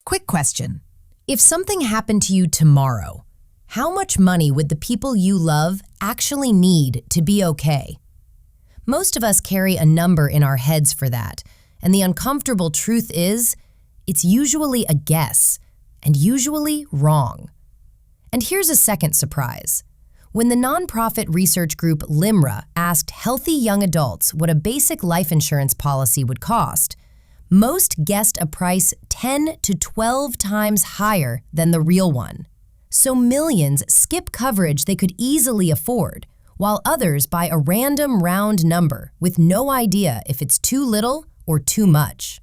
Quick question. If something happened to you tomorrow, how much money would the people you love actually need to be okay? Most of us carry a number in our heads for that, and the uncomfortable truth is, it's usually a guess, and usually wrong. And here's a second surprise. When the nonprofit research group LIMRA asked healthy young adults what a basic life insurance policy would cost, most guessed a price 10 to 12 times higher than the real one. So millions skip coverage they could easily afford, while others buy a random round number with no idea if it's too little or too much.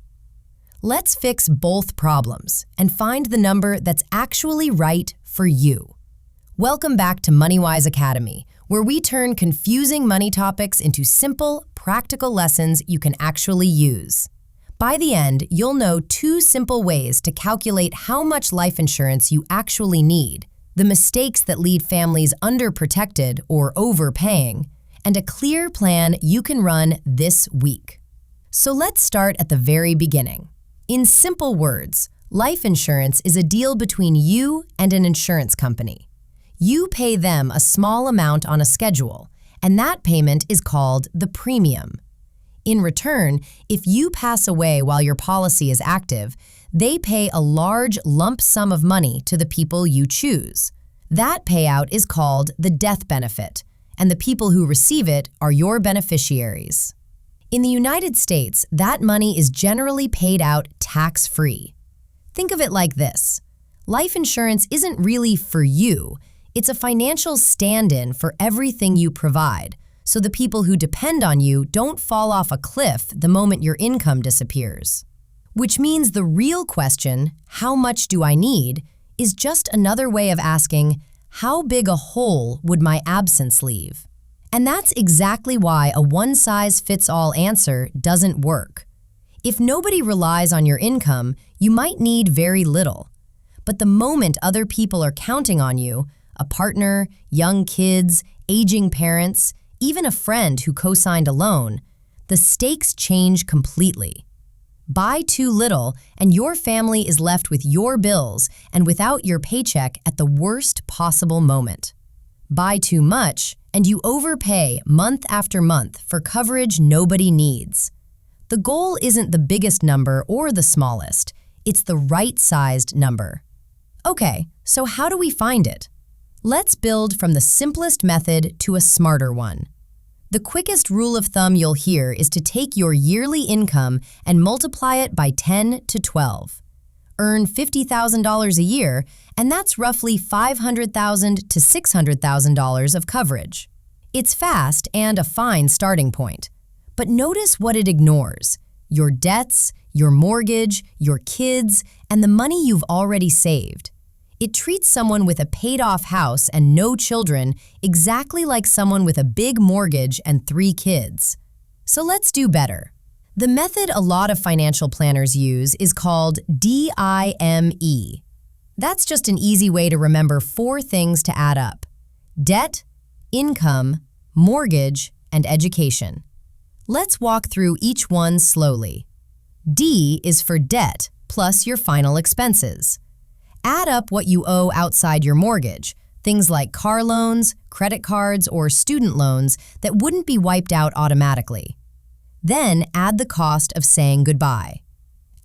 Let's fix both problems and find the number that's actually right for you. Welcome back to MoneyWise Academy, where we turn confusing money topics into simple, practical lessons you can actually use. By the end, you'll know 2 simple ways to calculate how much life insurance you actually need, the mistakes that lead families underprotected or overpaying, and a clear plan you can run this week. So let's start at the very beginning. In simple words, life insurance is a deal between you and an insurance company. You pay them a small amount on a schedule, and that payment is called the premium. In return, if you pass away while your policy is active, they pay a large lump sum of money to the people you choose. That payout is called the death benefit, and the people who receive it are your beneficiaries. In the United States, that money is generally paid out tax-free. Think of it like this. Life insurance isn't really for you. It's a financial stand-in for everything you provide, so the people who depend on you don't fall off a cliff the moment your income disappears. Which means the real question, how much do I need, is just another way of asking, how big a hole would my absence leave? And that's exactly why a one-size-fits-all answer doesn't work. If nobody relies on your income, you might need very little. But the moment other people are counting on you, a partner, young kids, aging parents, even a friend who co-signed a loan, the stakes change completely. Buy too little, and your family is left with your bills and without your paycheck at the worst possible moment. Buy too much, and you overpay month after month for coverage nobody needs. The goal isn't the biggest number or the smallest, it's the right-sized number. Okay, so how do we find it? Let's build from the simplest method to a smarter one. The quickest rule of thumb you'll hear is to take your yearly income and multiply it by 10 to 12. Earn $50,000 a year, and that's roughly $500,000 to $600,000 of coverage. It's fast and a fine starting point. But notice what it ignores: your debts, your mortgage, your kids, and the money you've already saved. It treats someone with a paid-off house and no children exactly like someone with a big mortgage and 3 kids. So let's do better. The method a lot of financial planners use is called DIME. That's just an easy way to remember 4 things to add up: debt, income, mortgage, and education. Let's walk through each one slowly. D is for debt plus your final expenses. Add up what you owe outside your mortgage, things like car loans, credit cards, or student loans that wouldn't be wiped out automatically. Then add the cost of saying goodbye.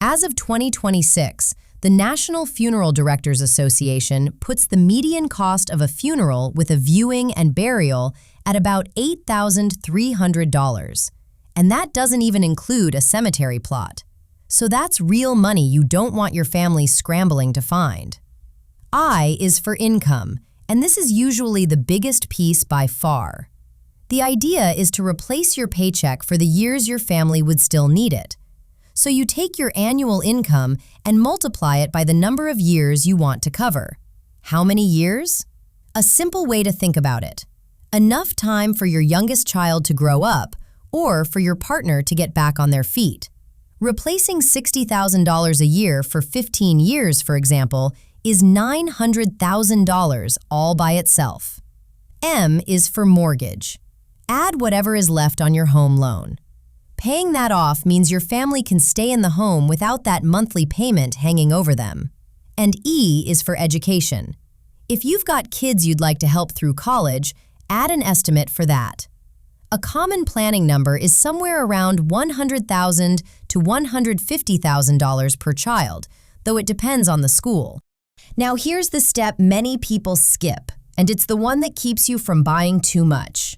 As of 2026, the National Funeral Directors Association puts the median cost of a funeral with a viewing and burial at about $8,300. And that doesn't even include a cemetery plot. So that's real money you don't want your family scrambling to find. I is for income, and this is usually the biggest piece by far. The idea is to replace your paycheck for the years your family would still need it. So you take your annual income and multiply it by the number of years you want to cover. How many years? A simple way to think about it: enough time for your youngest child to grow up or for your partner to get back on their feet. Replacing $60,000 a year for 15 years, for example, is $900,000 all by itself. M is for mortgage. Add whatever is left on your home loan. Paying that off means your family can stay in the home without that monthly payment hanging over them. And E is for education. If you've got kids you'd like to help through college, add an estimate for that. A common planning number is somewhere around $100,000 to $150,000 per child, though it depends on the school. Now here's the step many people skip, and it's the one that keeps you from buying too much.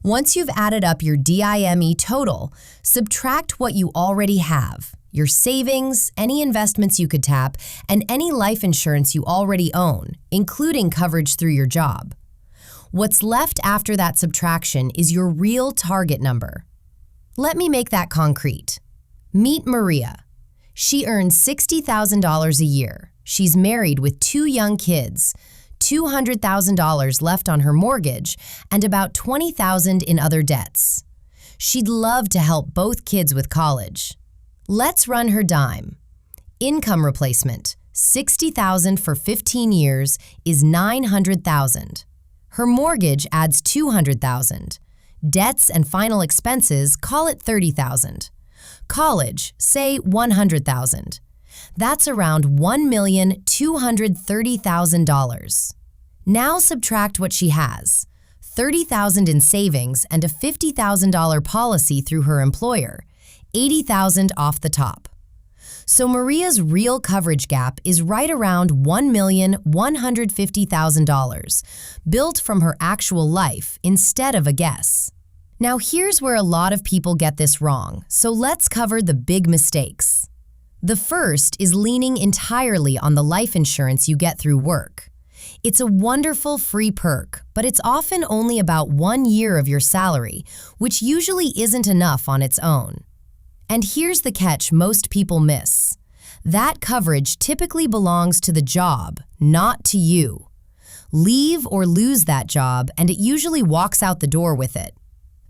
Once you've added up your DIME total, subtract what you already have, your savings, any investments you could tap, and any life insurance you already own, including coverage through your job. What's left after that subtraction is your real target number. Let me make that concrete. Meet Maria. She earns $60,000 a year. She's married with 2 young kids, $200,000 left on her mortgage, and about $20,000 in other debts. She'd love to help both kids with college. Let's run her dime. Income replacement, $60,000 for 15 years is $900,000. Her mortgage adds $200,000. Debts and final expenses, call it $30,000. College, say $100,000. That's around $1,230,000. Now subtract what she has, $30,000 in savings and a $50,000 policy through her employer, $80,000 off the top. So Maria's real coverage gap is right around $1,150,000, built from her actual life instead of a guess. Now here's where a lot of people get this wrong, so let's cover the big mistakes. The first is leaning entirely on the life insurance you get through work. It's a wonderful free perk, but it's often only about 1 year of your salary, which usually isn't enough on its own. And here's the catch most people miss. That coverage typically belongs to the job, not to you. Leave or lose that job, and it usually walks out the door with it.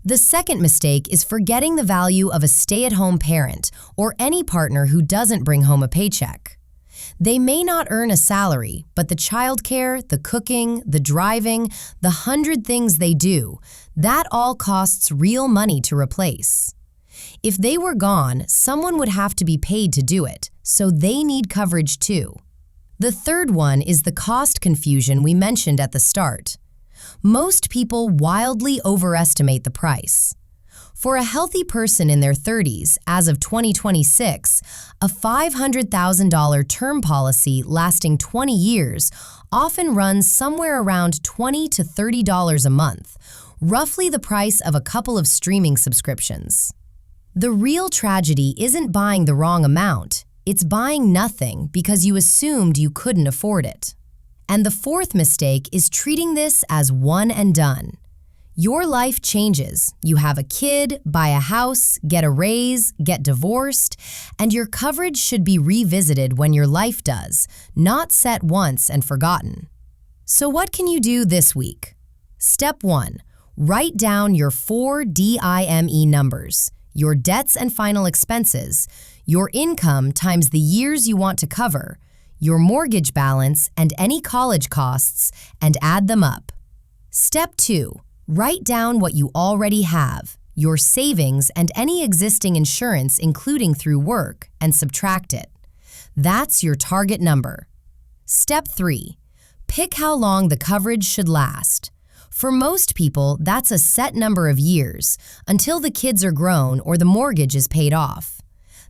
The second mistake is forgetting the value of a stay-at-home parent or any partner who doesn't bring home a paycheck. They may not earn a salary, but the childcare, the cooking, the driving, the 100 things they do, that all costs real money to replace. If they were gone, someone would have to be paid to do it, so they need coverage too. The third one is the cost confusion we mentioned at the start. Most people wildly overestimate the price. For a healthy person in their 30s, as of 2026, a $500,000 term policy lasting 20 years often runs somewhere around $20 to $30 a month, roughly the price of a couple of streaming subscriptions. The real tragedy isn't buying the wrong amount, it's buying nothing because you assumed you couldn't afford it. And the fourth mistake is treating this as one and done. Your life changes. You have a kid, buy a house, get a raise, get divorced, and your coverage should be revisited when your life does, not set once and forgotten. So what can you do this week? Step 1. Write down your 4 DIME numbers, your debts and final expenses, your income times the years you want to cover, your mortgage balance and any college costs, and add them up. Step 2. Write down what you already have, your savings and any existing insurance including through work, and subtract it. That's your target number. Step 3. Pick how long the coverage should last. For most people, that's a set number of years, until the kids are grown or the mortgage is paid off.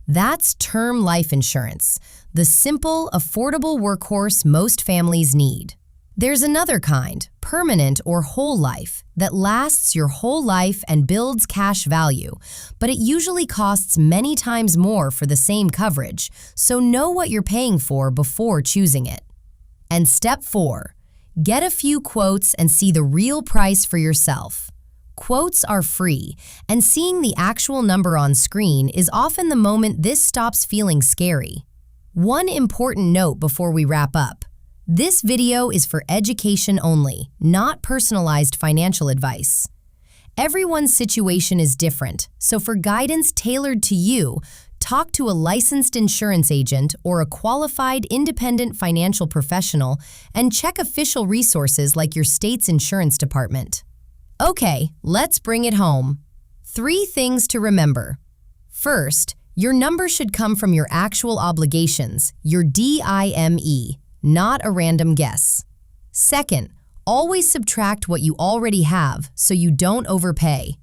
That's term life insurance, the simple, affordable workhorse most families need. There's another kind, permanent or whole life, that lasts your whole life and builds cash value, but it usually costs many times more for the same coverage, so know what you're paying for before choosing it. And step 4. Get a few quotes and see the real price for yourself. Quotes are free, and seeing the actual number on screen is often the moment this stops feeling scary. One important note before we wrap up. This video is for education only, not personalized financial advice. Everyone's situation is different, so for guidance tailored to you, talk to a licensed insurance agent or a qualified independent financial professional and check official resources like your state's insurance department. Okay, let's bring it home. 3 things to remember. First, your number should come from your actual obligations, your DIME, not a random guess. Second, always subtract what you already have so you don't overpay.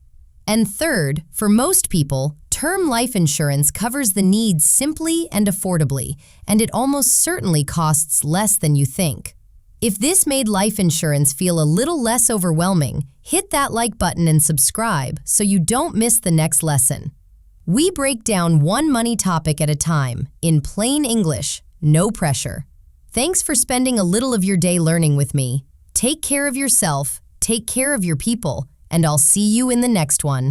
And third, for most people, term life insurance covers the needs simply and affordably, and it almost certainly costs less than you think. If this made life insurance feel a little less overwhelming, hit that like button and subscribe so you don't miss the next lesson. We break down one money topic at a time, in plain English, no pressure. Thanks for spending a little of your day learning with me. Take care of yourself, take care of your people, and I'll see you in the next one.